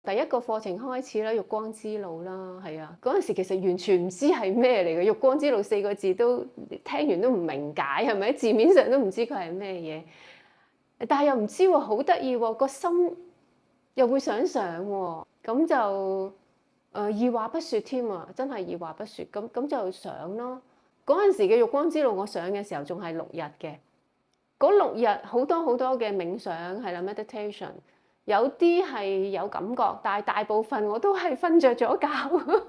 第一個課程開始啦，《玉光之路》啦，係啊，嗰陣時其實完全唔知係咩嚟嘅，《玉光之路》4個字都聽完都唔明解，係咪？字面上都唔知佢係咩嘢，但係又唔知喎，好得意喎，個心又會想上喎，咁就二話不說添啊，真係二話不說，咁就上咯。嗰陣時嘅《玉光之路》，我上嘅時候仲係6日嘅，嗰6日好多好多嘅冥想係啦 meditation。有啲係有感覺，但係大部分我都係瞓着咗覺。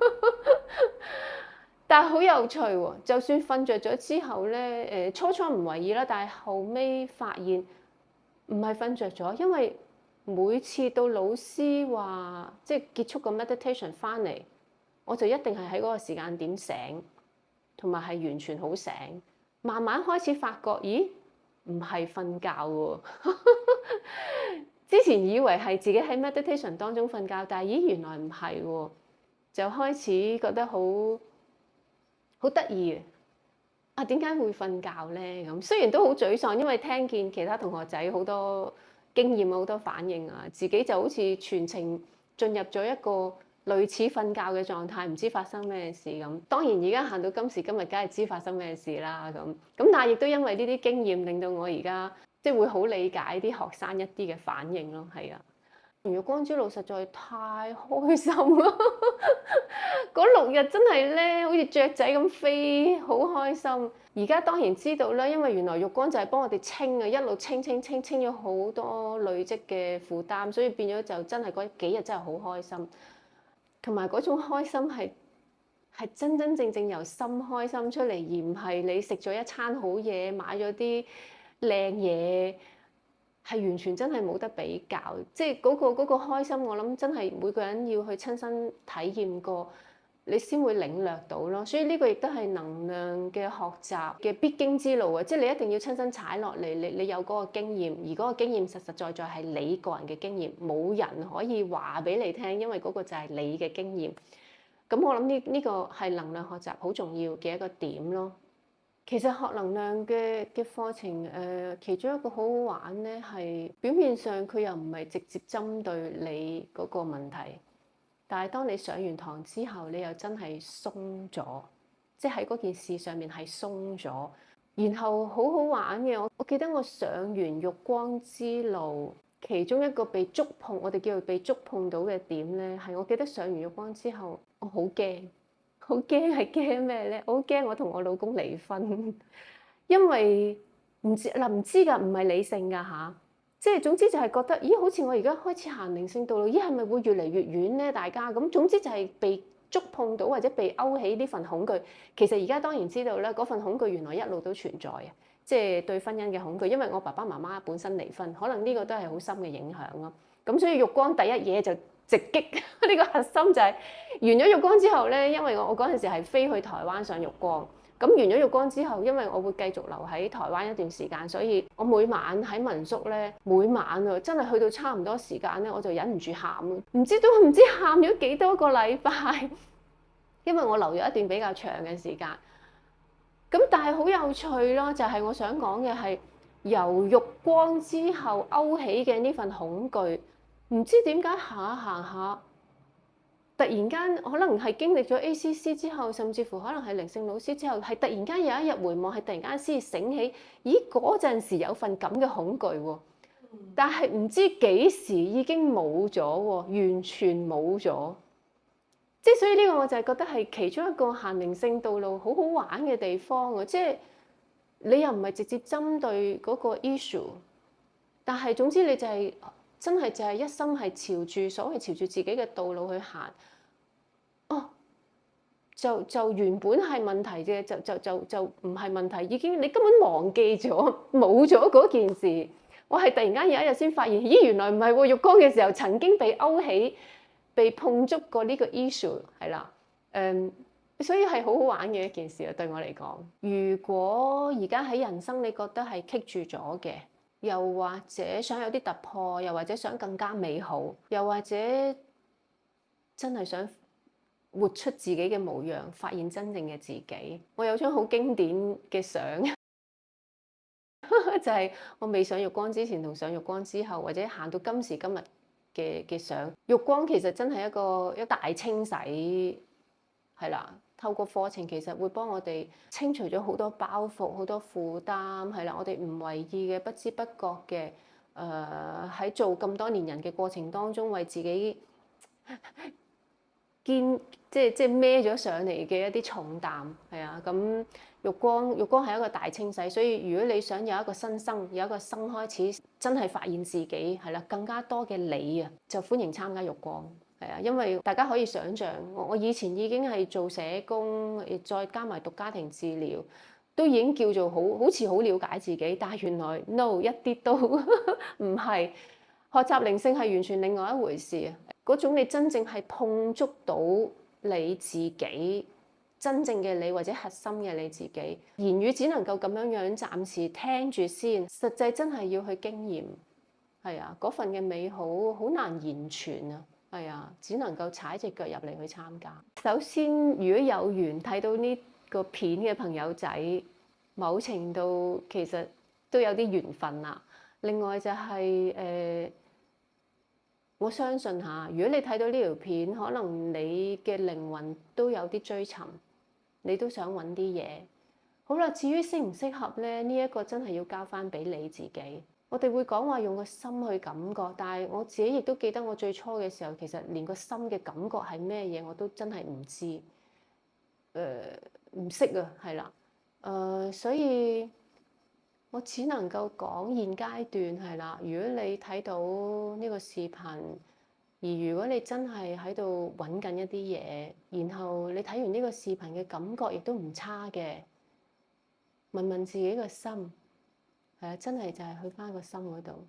但係好有趣喎，就算瞓着咗之後咧，初初唔為意啦，但係後尾發現唔係瞓着咗，因為每次到老師話即係結束個 meditation 翻嚟，我就一定係喺嗰個時間點醒，同埋係完全好醒。慢慢開始發覺，咦，唔係瞓覺喎。之前以為係自己喺 meditation 當中瞓覺，但係咦原來唔係喎，就開始覺得好得意啊！點解會瞓覺咧？咁雖然都好沮喪，因為聽見其他同學仔好多經驗好多反應啊，自己就好似全程進入咗一個類似瞓覺嘅狀態，唔知發生咩事咁。當然而家行到今時今日，梗係知發生咩事啦咁。但係亦都因為呢啲經驗，令到我而家即係會好理解啲學生一啲嘅反應咯，係啊！玉光之路實在太開心啦！嗰6日真係咧，好似雀仔咁飛，好開心。而家當然知道啦，因為原來玉光就係幫我哋清啊，一路清咗好多累積嘅負擔，所以變咗就真係嗰幾日真係好開心。同埋嗰種開心係真真正正由心開心出嚟，而唔係你食咗一餐好嘢，買咗啲靚嘢，係完全真係冇得比較。即係嗰個開心，我諗真係每個人要去親身體驗過，你先會領略到咯。所以呢個亦都係能量嘅學習嘅必經之路啊！即係你一定要親身踩落嚟，你有嗰個經驗，而嗰個經驗實實在在係你個人嘅經驗，冇人可以話俾你聽，因為嗰個就係你嘅經驗。咁我諗呢個係能量學習好重要嘅一個點咯。其實學能量嘅課程，其中一個好好玩咧，係表面上佢又唔係直接針對你嗰個問題，但係當你上完堂之後，你又真係鬆咗，即係喺嗰件事上面係鬆咗。然後好好玩嘅，我記得我上完玉光之路，其中一個被觸碰，我哋叫做被觸碰到嘅點咧，係我記得上完玉光之後，我好驚，好驚係驚咩咧？我好驚我同我老公離婚，因為唔知㗎，唔係理性㗎嚇，即係總之就係覺得，咦，好似我而家開始行靈性道路，咦，係咪會越嚟越遠咧？大家咁總之就係被觸碰到或者被勾起呢份恐懼。其實而家當然知道咧，嗰份恐懼原來一路都存在嘅，即係對婚姻嘅恐懼。因為我爸爸媽媽本身離婚，可能呢個都係好深嘅影響咯。咁所以玉光第一嘢就直擊呢個核心就係完咗玉光之後咧，因為我嗰陣時係飛去台灣上玉光。咁完咗玉光之後，因為我會繼續留喺台灣一段時間，所以我每晚喺民宿咧，每晚啊真係去到差唔多時間咧，我就忍唔住喊咯，唔知喊咗幾多個禮拜，因為我留咗一段比較長嘅時間。咁但係好有趣咯，就係我想講嘅係由玉光之後勾起嘅呢份恐懼，唔知點解行下行下。突然間可能係經歷咗 ACC 之後，甚至乎可能係靈性老師之後，係突然間有一日回望，係突然間先醒起，咦，嗰陣時有份咁嘅恐懼喎，但係唔知幾時已經冇咗喎，完全冇咗。即係所以呢個我就係覺得係其中一個行靈性道路好好玩嘅地方喎，即係你又唔係直接針對嗰個 issue，但係總之你就係、真係就係一心係朝住所謂朝住自己嘅道路去行，哦，就原本係問題嘅，就唔係問題，已經你根本忘記咗，冇咗嗰件事。我係突然間有一日先發現，咦，原來唔係喎，玉光嘅時候曾經被勾起、被碰觸過呢個 issue， 係啦，所以係好好玩嘅一件事啊，對我嚟講。如果而家喺人生你覺得係棘住咗嘅，又或者想有啲突破，又或者想更加美好，又或者真係想活出自己嘅模樣，發現真正嘅自己。我有張好經典嘅相，就係我未上玉光之前同上玉光之後，或者行到今時今日嘅相。浴光其實真係一大清洗，係啦。透過課程其實會幫我哋清除咗好多包袱、好多負擔，係啦。我哋唔為意嘅、不知不覺嘅，喺做咁多年人嘅過程當中，為自己肩即係孭咗上嚟嘅一啲重擔，係啊。咁浴光係一個大清洗，所以如果你想有一個新生，有一個新開始，真係發現自己係啦，更加多嘅你啊，就歡迎參加浴光。係啊，因為大家可以想像，我以前已經係做社工，再加埋讀家庭治療，都已經叫做好似好了解自己，但係原來 no 一啲都唔係。學習靈性係完全另外一回事啊！嗰種你真正係碰觸到你自己真正嘅你或者核心嘅你自己，言語只能夠咁樣暫時聽住先，實際真係要去經驗。係啊，嗰份嘅美好好難言傳啊！係啊，只能夠踩隻腳入嚟去參加。首先，如果有緣睇到呢個片嘅朋友仔，某程度其實都有啲緣分啦。另外就係我相信嚇，如果你睇到呢條片，可能你嘅靈魂都有啲追尋，你都想揾啲嘢。好啦，至於適唔適合咧？呢一個真係要交翻俾你自己。我哋會講話用個心去感覺，但係我自己亦都記得我最初嘅時候，其實連個心嘅感覺係咩嘢我都真係唔知，唔識啊，係啦，所以我只能夠講現階段係啦。如果你睇到呢個視頻，而如果你真係喺度揾緊一啲嘢，然後你睇完呢個視頻嘅感覺亦都唔差嘅，問問自己個心。係啊，真係就係去返個心嗰度，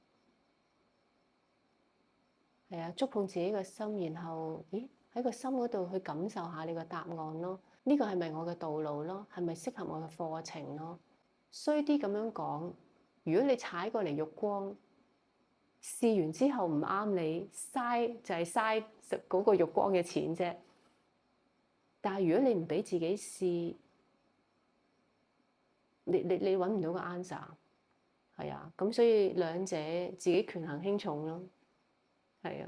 係啊，觸碰自己個心，然後，咦，喺個心嗰度去感受下你個答案咯。呢個係咪我嘅道路咯？係咪適合我嘅課程咯？衰啲咁樣講，如果你踩過嚟浴光，試完之後唔啱你，嘥就係嘥嗰個浴光嘅錢啫。但係如果你唔俾自己試，你揾唔到個 answer。係啊，咁所以兩者自己權衡輕重咯，係啊。